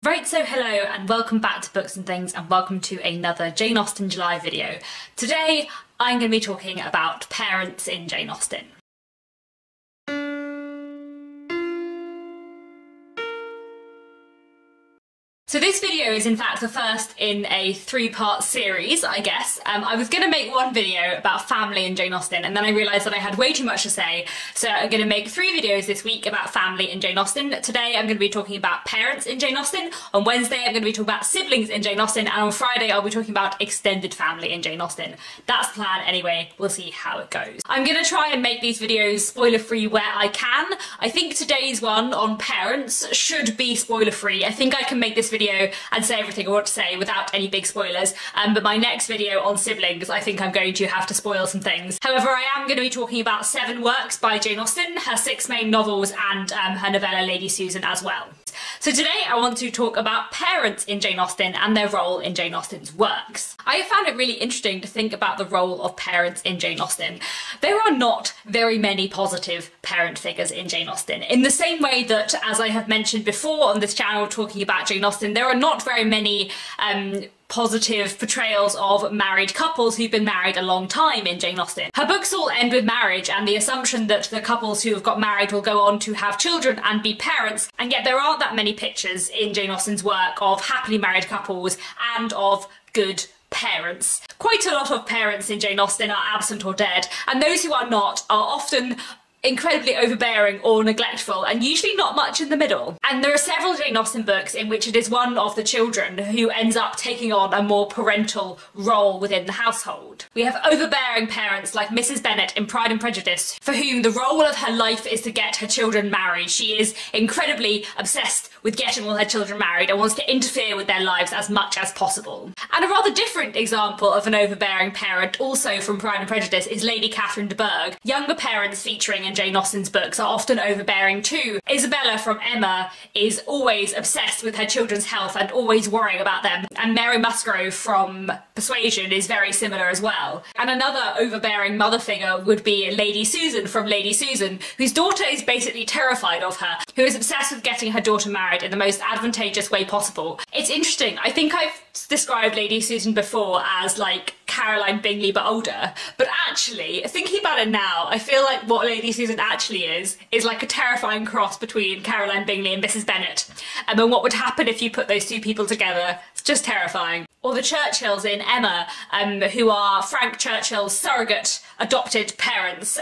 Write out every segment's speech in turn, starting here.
Right, so hello and welcome back to Books and Things, and welcome to another Jane Austen July video. Today I'm going to be talking about parents in Jane Austen. So this video is in fact the first in a three-part series, I guess. I was going to make one video about family in Jane Austen, and then I realised that I had way too much to say, so I'm going to make 3 videos this week about family in Jane Austen. Today I'm going to be talking about parents in Jane Austen, on Wednesday I'm going to be talking about siblings in Jane Austen, and on Friday I'll be talking about extended family in Jane Austen. That's the plan anyway, we'll see how it goes. I'm going to try and make these videos spoiler-free where I can. I think today's one on parents should be spoiler-free. I think I can make this video and say everything I want to say without any big spoilers, but my next video on siblings I think I'm going to have to spoil some things. However, I am going to be talking about 7 works by Jane Austen, her 6 main novels, and her novella Lady Susan as well. So today I want to talk about parents in Jane Austen and their role in Jane Austen's works. I have found it really interesting to think about the role of parents in Jane Austen. There are not very many positive parent figures in Jane Austen, in the same way that, as I have mentioned before on this channel talking about Jane Austen, there are not very many positive portrayals of married couples who've been married a long time in Jane Austen. Her books all end with marriage and the assumption that the couples who have got married will go on to have children and be parents, and yet there aren't that many pictures in Jane Austen's work of happily married couples and of good parents. Quite a lot of parents in Jane Austen are absent or dead, and those who are not are often incredibly overbearing or neglectful, and usually not much in the middle. And there are several Jane Austen books in which it is one of the children who ends up taking on a more parental role within the household. We have overbearing parents like Mrs. Bennett in Pride and Prejudice, for whom the role of her life is to get her children married. She is incredibly obsessed with getting all her children married and wants to interfere with their lives as much as possible. And a rather different example of an overbearing parent, also from Pride and Prejudice, is Lady Catherine de Bourgh. Younger parents featuring in Jane Austen's books are often overbearing too. Isabella from Emma is always obsessed with her children's health and always worrying about them, and Mary Musgrove from Persuasion is very similar as well. And another overbearing mother figure would be Lady Susan from Lady Susan, whose daughter is basically terrified of her, who is obsessed with getting her daughter married in the most advantageous way possible. It's interesting, I think I've described Lady Susan before as like Caroline Bingley but older, but actually, thinking about it now, I feel like what Lady Susan actually is like a terrifying cross between Caroline Bingley and Mrs. Bennett. And then what would happen if you put those 2 people together? It's just terrifying. Or the Churchills in Emma, who are Frank Churchill's surrogate adopted parents,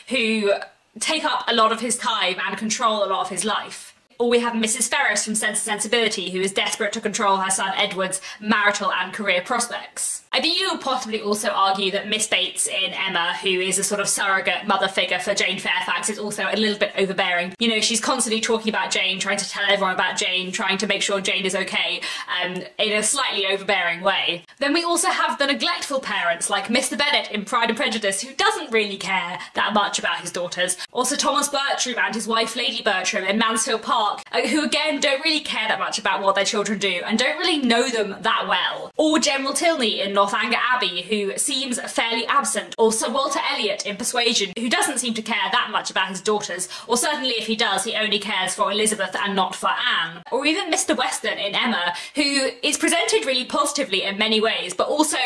who take up a lot of his time and control a lot of his life. Or we have Mrs. Ferris from Sense and Sensibility, who is desperate to control her son Edward's marital and career prospects. I think you would possibly also argue that Miss Bates in Emma, who is a sort of surrogate mother figure for Jane Fairfax, is also a little bit overbearing. You know, she's constantly talking about Jane, trying to tell everyone about Jane, trying to make sure Jane is okay, in a slightly overbearing way. Then we also have the neglectful parents, like Mr. Bennett in Pride and Prejudice, who doesn't really care that much about his daughters. Also Thomas Bertram and his wife Lady Bertram in Mansfield Park, who again don't really care that much about what their children do and don't really know them that well. Or General Tilney in Northanger Abbey, who seems fairly absent. Or Sir Walter Elliot in Persuasion, who doesn't seem to care that much about his daughters, or certainly if he does, he only cares for Elizabeth and not for Anne. Or even Mr. Weston in Emma, who is presented really positively in many ways, but also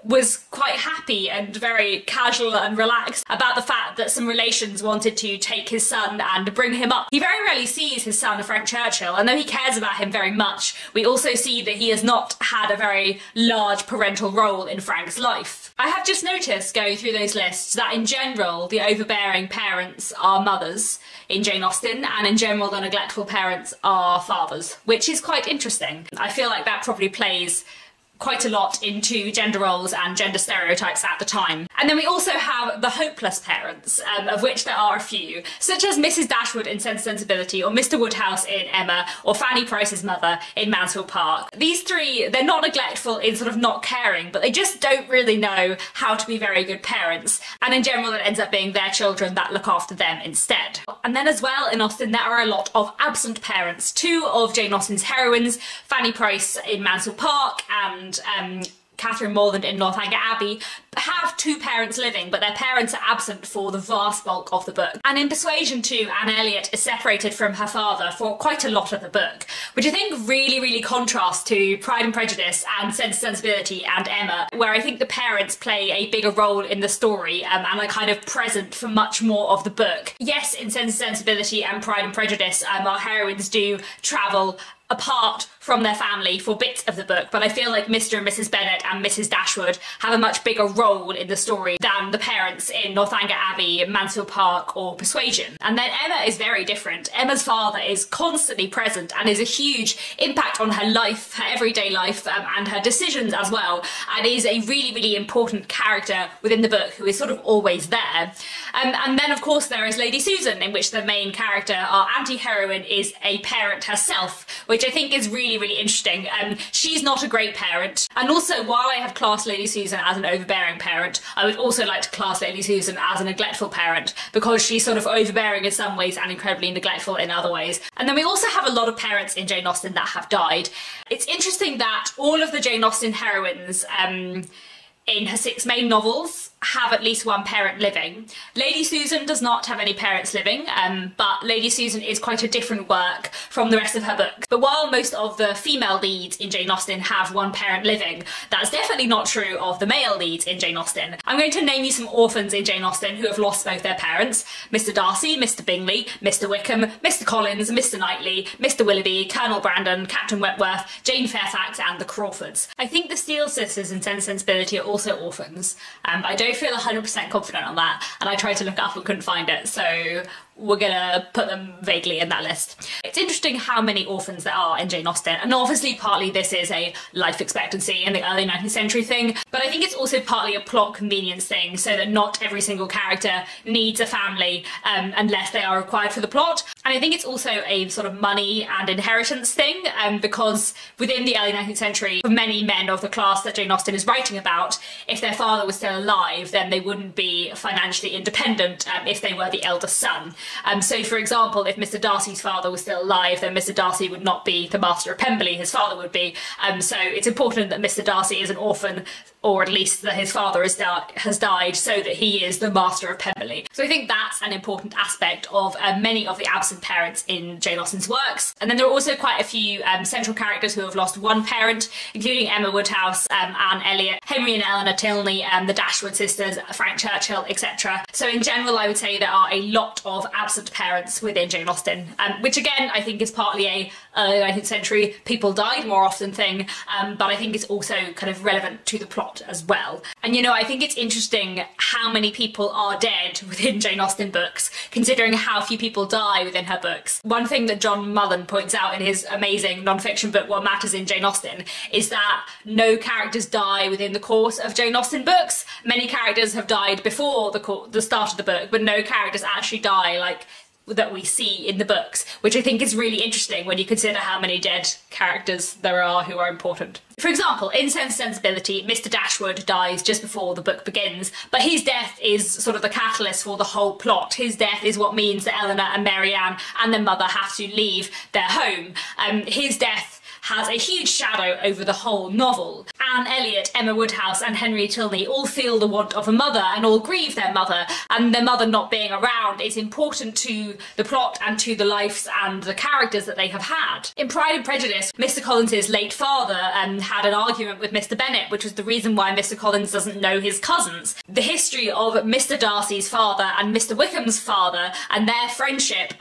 was quite happy and very casual and relaxed about the fact that some relations wanted to take his son and bring him up. He very rarely sees his son Frank Churchill, and though he cares about him very much, we also see that he has not had a very large parental role in Frank's life. I have just noticed, going through those lists, that in general the overbearing parents are mothers in Jane Austen, and in general the neglectful parents are fathers, which is quite interesting. I feel like that probably plays quite a lot into gender roles and gender stereotypes at the time. And then we also have the hopeless parents, of which there are a few, such as Mrs. Dashwood in Sense and Sensibility, or Mr. Woodhouse in Emma, or Fanny Price's mother in Mansfield Park. These 3, they're not neglectful in sort of not caring, but they just don't really know how to be very good parents, and in general it ends up being their children that look after them instead. And then as well in Austen there are a lot of absent parents. 2 of Jane Austen's heroines, Fanny Price in Mansfield Park and Catherine Morland in Northanger Abbey, have two parents living, but their parents are absent for the vast bulk of the book. And in Persuasion too, Anne Elliot is separated from her father for quite a lot of the book, which I think really contrasts to Pride and Prejudice and Sense and Sensibility and Emma, where I think the parents play a bigger role in the story and are kind of present for much more of the book. Yes, in Sense and Sensibility and Pride and Prejudice, our heroines do travel apart from their family for bits of the book, but I feel like Mr. and Mrs. Bennett and Mrs. Dashwood have a much bigger role in the story than the parents in Northanger Abbey, Mansfield Park or Persuasion. And then Emma is very different. Emma's father is constantly present and is a huge impact on her life, her everyday life, and her decisions as well, and is a really important character within the book who is sort of always there. And then of course there is Lady Susan, in which the main character, our anti-heroine, is a parent herself, which I think is really interesting. She's not a great parent, and also while I have classed Lady Susan as an overbearing parent, I would also like to class Lady Susan as a neglectful parent, because she's sort of overbearing in some ways and incredibly neglectful in other ways. And then we also have a lot of parents in Jane Austen that have died. It's interesting that all of the Jane Austen heroines in her 6 main novels have at least one parent living. Lady Susan does not have any parents living, but Lady Susan is quite a different work from the rest of her books. But while most of the female leads in Jane Austen have one parent living, that's definitely not true of the male leads in Jane Austen. I'm going to name you some orphans in Jane Austen who have lost both their parents: Mr. Darcy, Mr. Bingley, Mr. Wickham, Mr. Collins, Mr. Knightley, Mr. Willoughby, Colonel Brandon, Captain Wentworth, Jane Fairfax and the Crawfords. I think the Steele sisters in Sense and Sensibility are also orphans. I don't feel 100% confident on that, and I tried to look up and couldn't find it, so we're gonna put them vaguely in that list. It's interesting how many orphans there are in Jane Austen, and obviously partly this is a life expectancy in the early 19th century thing, but I think it's also partly a plot convenience thing, so that not every single character needs a family unless they are required for the plot. And I think it's also a sort of money and inheritance thing, because within the early 19th century, for many men of the class that Jane Austen is writing about, if their father was still alive, then they wouldn't be financially independent if they were the eldest son. So for example, if Mr. Darcy's father was still alive, then Mr. Darcy would not be the Master of Pemberley, his father would be. So it's important that Mr. Darcy is an orphan, or at least that his father has died, so that he is the Master of Pemberley. So I think that's an important aspect of many of the absent parents in Jane Austen's works. And then there are also quite a few central characters who have lost one parent, including Emma Woodhouse, Anne Elliot, Henry and Eleanor Tilney, the Dashwood sisters, Frank Churchill, etc. So in general, I would say there are a lot of absent parents within Jane Austen, which again I think is partly a early 19th century people died more often thing, but I think it's also kind of relevant to the plot as well. And you know, I think it's interesting how many people are dead within Jane Austen books, considering how few people die within her books. One thing that John Mullen points out in his amazing non-fiction book What Matters in Jane Austen is that no characters die within the course of Jane Austen books. Many characters have died before the start of the book, but no characters actually die like that we see in the books, which I think is really interesting when you consider how many dead characters there are who are important. For example, in Sense and Sensibility, Mr. Dashwood dies just before the book begins, but his death is sort of the catalyst for the whole plot. His death is what means that Eleanor and Marianne and their mother have to leave their home. His death has a huge shadow over the whole novel. Anne Elliot, Emma Woodhouse and Henry Tilney all feel the want of a mother and all grieve their mother, and their mother not being around is important to the plot and to the lives and the characters that they have had. In Pride and Prejudice, Mr. Collins's late father had an argument with Mr. Bennett, which was the reason why Mr. Collins doesn't know his cousins. The history of Mr. Darcy's father and Mr. Wickham's father and their friendship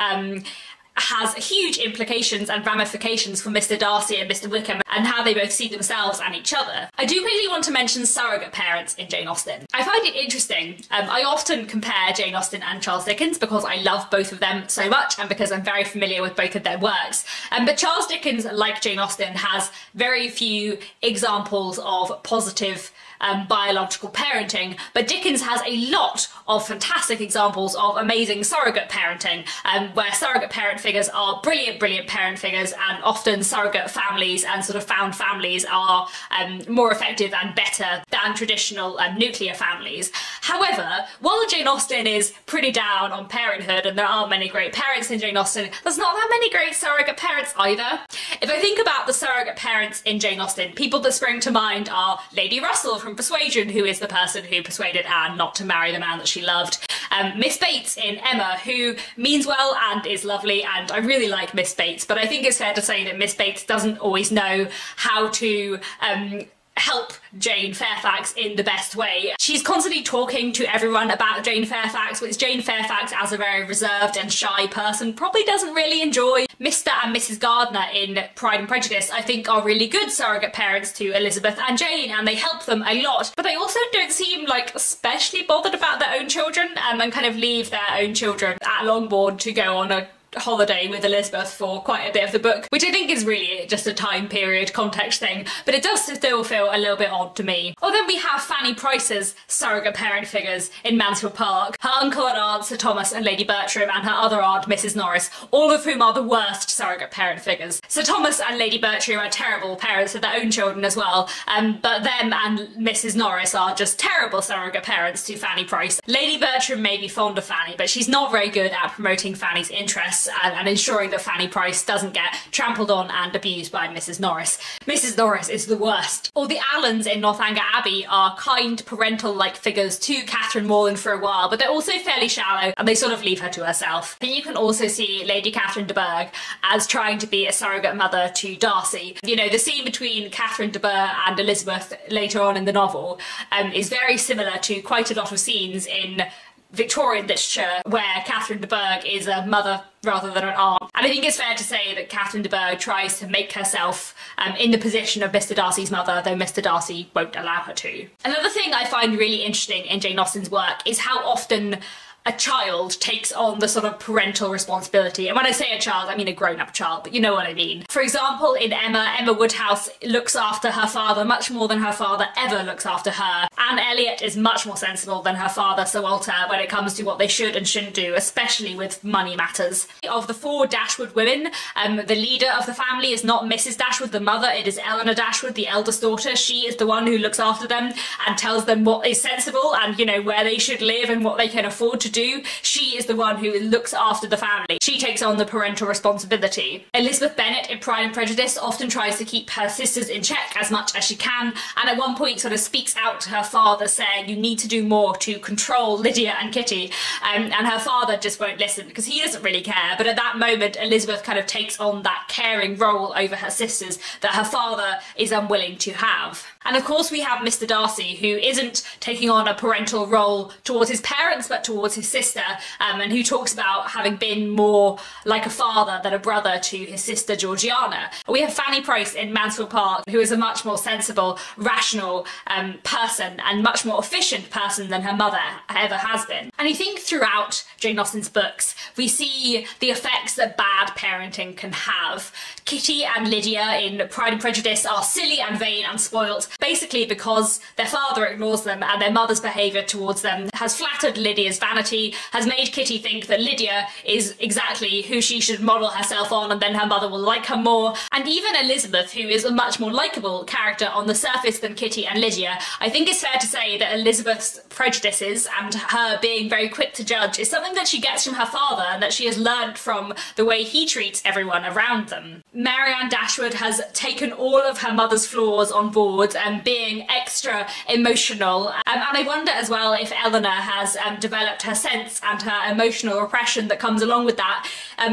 has huge implications and ramifications for Mr. Darcy and Mr. Wickham and how they both see themselves and each other. I do really want to mention surrogate parents in Jane Austen. I find it interesting. I often compare Jane Austen and Charles Dickens because I love both of them so much and because I'm very familiar with both of their works. But Charles Dickens, like Jane Austen, has very few examples of positive biological parenting, but Dickens has a lot of fantastic examples of amazing surrogate parenting, where surrogate parent figures are brilliant parent figures, and often surrogate families and sort of found families are more effective and better than traditional nuclear families. families. However, while Jane Austen is pretty down on parenthood and there aren't many great parents in Jane Austen, there's not that many great surrogate parents either. If I think about the surrogate parents in Jane Austen, people that spring to mind are Lady Russell from Persuasion, who is the person who persuaded Anne not to marry the man that she loved. Miss Bates in Emma, who means well and is lovely, and I really like Miss Bates, but I think it's fair to say that Miss Bates doesn't always know how to help Jane Fairfax in the best way. She's constantly talking to everyone about Jane Fairfax, which Jane Fairfax, as a very reserved and shy person, probably doesn't really enjoy. Mr. and Mrs. Gardiner in Pride and Prejudice, I think, are really good surrogate parents to Elizabeth and Jane, and they help them a lot, but they also don't seem like especially bothered about their own children, and kind of leave their own children at Longbourn to go on a holiday with Elizabeth for quite a bit of the book, which I think is really just a time period context thing, but it does still feel a little bit odd to me. Or then we have Fanny Price's surrogate parent figures in Mansfield Park, her uncle and aunt Sir Thomas and Lady Bertram, and her other aunt Mrs. Norris, all of whom are the worst surrogate parent figures. Sir Thomas and Lady Bertram are terrible parents of their own children as well, but them and Mrs. Norris are just terrible surrogate parents to Fanny Price. Lady Bertram may be fond of Fanny, but she's not very good at promoting Fanny's interests and ensuring that Fanny Price doesn't get trampled on and abused by Mrs. Norris. Mrs. Norris is the worst. Or the Allens in Northanger Abbey are kind parental-like figures to Catherine Morland for a while, but they're also fairly shallow and they sort of leave her to herself. And you can also see Lady Catherine de Bourgh as trying to be a surrogate mother to Darcy. You know, the scene between Catherine de Bourgh and Elizabeth later on in the novel is very similar to quite a lot of scenes in Victorian literature where Catherine de Bourgh is a mother rather than an aunt. And I think it's fair to say that Catherine de Bourgh tries to make herself in the position of Mr. Darcy's mother, though Mr. Darcy won't allow her to. Another thing I find really interesting in Jane Austen's work is how often a child takes on the sort of parental responsibility. And when I say a child, I mean a grown-up child, but you know what I mean. For example, in Emma, Emma Woodhouse looks after her father much more than her father ever looks after her. Anne Elliot is much more sensible than her father, Sir Walter, when it comes to what they should and shouldn't do, especially with money matters. Of the four Dashwood women, the leader of the family is not Mrs. Dashwood, the mother, it is Eleanor Dashwood, the eldest daughter. She is the one who looks after them and tells them what is sensible and, you know, where they should live and what they can afford to do. She is the one who looks after the family. She takes on the parental responsibility. Elizabeth Bennett in Pride and Prejudice often tries to keep her sisters in check as much as she can, and at one point sort of speaks out to her father saying, you need to do more to control Lydia and Kitty, and her father just won't listen because he doesn't really care. But at that moment, Elizabeth kind of takes on that caring role over her sisters that her father is unwilling to have. And of course we have Mr. Darcy, who isn't taking on a parental role towards his parents but towards his sister, and who talks about having been more like a father than a brother to his sister Georgiana. We have Fanny Price in Mansfield Park, who is a much more sensible, rational person and much more efficient person than her mother ever has been. And I think throughout Jane Austen's books we see the effects that bad parenting can have. Kitty and Lydia in Pride and Prejudice are silly and vain and spoilt, basically because their father ignores them and their mother's behaviour towards them has flattered Lydia's vanity, has made Kitty think that Lydia is exactly who she should model herself on and then her mother will like her more. And even Elizabeth, who is a much more likeable character on the surface than Kitty and Lydia, I think it's fair to say that Elizabeth's prejudices and her being very quick to judge is something that she gets from her father and that she has learnt from the way he treats everyone around them. Marianne Dashwood has taken all of her mother's flaws on board and being extra emotional, and I wonder as well if Eleanor has developed her sense and her emotional repression that comes along with that,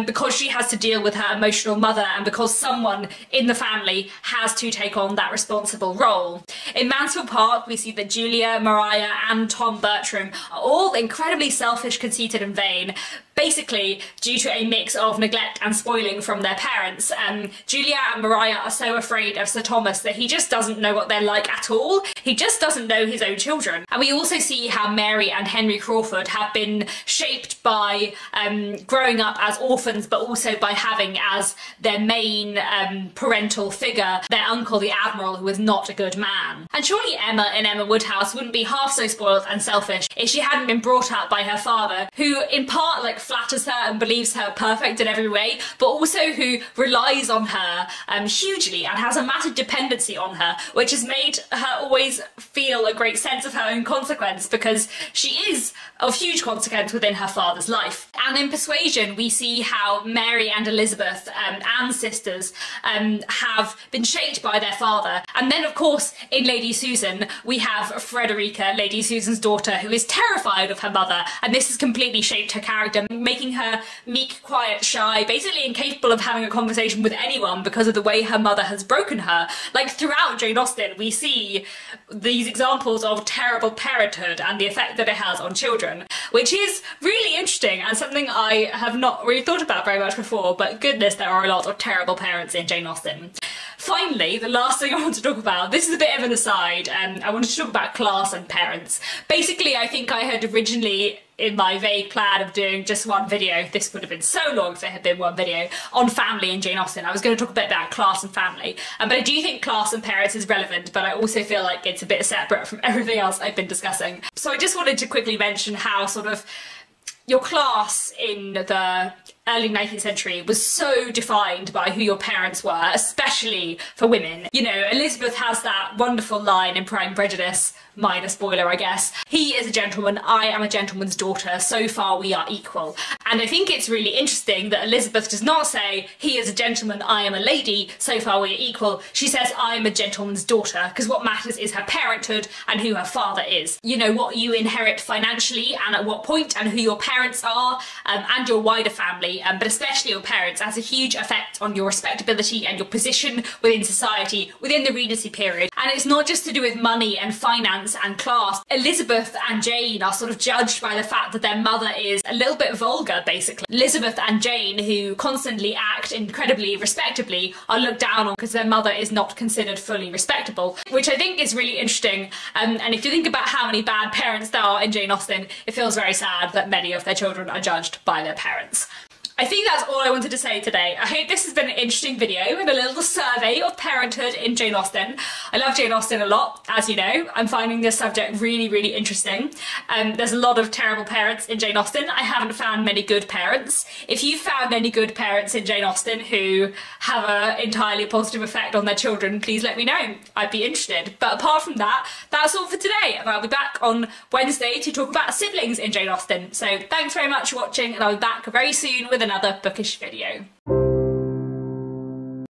because she has to deal with her emotional mother and because someone in the family has to take on that responsible role. In Mansfield Park we see that Julia, Maria and Tom Bertram are all incredibly selfish, conceited and vain, basically due to a mix of neglect and spoiling from their parents. Julia and Maria are so afraid of Sir Thomas that he just doesn't know what they're like at all. He just doesn't know his own children. And we also see how Mary and Henry Crawford have been shaped by growing up as orphans, but also by having as their main parental figure their uncle, the Admiral, who was not a good man. And surely Emma in Emma Woodhouse wouldn't be half so spoiled and selfish if she hadn't been brought up by her father, who in part like flatters her and believes her perfect in every way, but also who relies on her hugely and has a massive dependency on her, which has made her always feel a great sense of her own consequence, because she is of huge consequence within her father's life. And in Persuasion, we see how Mary and Elizabeth, Anne's sisters, have been shaped by their father. And then, of course, in Lady Susan, we have Frederica, Lady Susan's daughter, who is terrified of her mother, and this has completely shaped her character, making her meek, quiet, shy, basically incapable of having a conversation with anyone because of the way her mother has broken her. Like, throughout Jane Austen, we see these examples of terrible parenthood and the effect that it has on children, which is really interesting and something I have not really thought about very much before, but goodness, there are a lot of terrible parents in Jane Austen. Finally, the last thing I want to talk about, this is a bit of an aside, I wanted to talk about class and parents. Basically, I think I had originally, in my vague plan of doing just one video, this would have been so long if it had been one video, on family in Jane Austen. I was going to talk a bit about class and family, but I do think class and parents is relevant, but I also feel like it's a bit separate from everything else I've been discussing. So I just wanted to quickly mention how sort of your class in the early 19th century was so defined by who your parents were, especially for women. You know, Elizabeth has that wonderful line in Pride and Prejudice, minor spoiler I guess, "He is a gentleman, I am a gentleman's daughter, so far we are equal." And I think it's really interesting that Elizabeth does not say, "He is a gentleman, I am a lady, so far we are equal." She says, "I am a gentleman's daughter," because what matters is her parenthood and who her father is. You know, what you inherit financially and at what point, and who your parents are, and your wider family, but especially your parents, has a huge effect on your respectability and your position within society within the Regency period. And it's not just to do with money and finance and class. Elizabeth and Jane are sort of judged by the fact that their mother is a little bit vulgar, basically. Elizabeth and Jane, who constantly act incredibly respectably, are looked down on because their mother is not considered fully respectable, which I think is really interesting. And if you think about how many bad parents there are in Jane Austen, it feels very sad that many of their children are judged by their parents. I think that's all I wanted to say today. I hope this has been an interesting video and a little survey of parenthood in Jane Austen. I love Jane Austen a lot, as you know. I'm finding this subject really, really interesting. There's a lot of terrible parents in Jane Austen. I haven't found many good parents. If you've found any good parents in Jane Austen who have an entirely positive effect on their children, please let me know. I'd be interested. But apart from that, that's all for today. And I'll be back on Wednesday to talk about siblings in Jane Austen. So thanks very much for watching, and I'll be back very soon with another bookish video.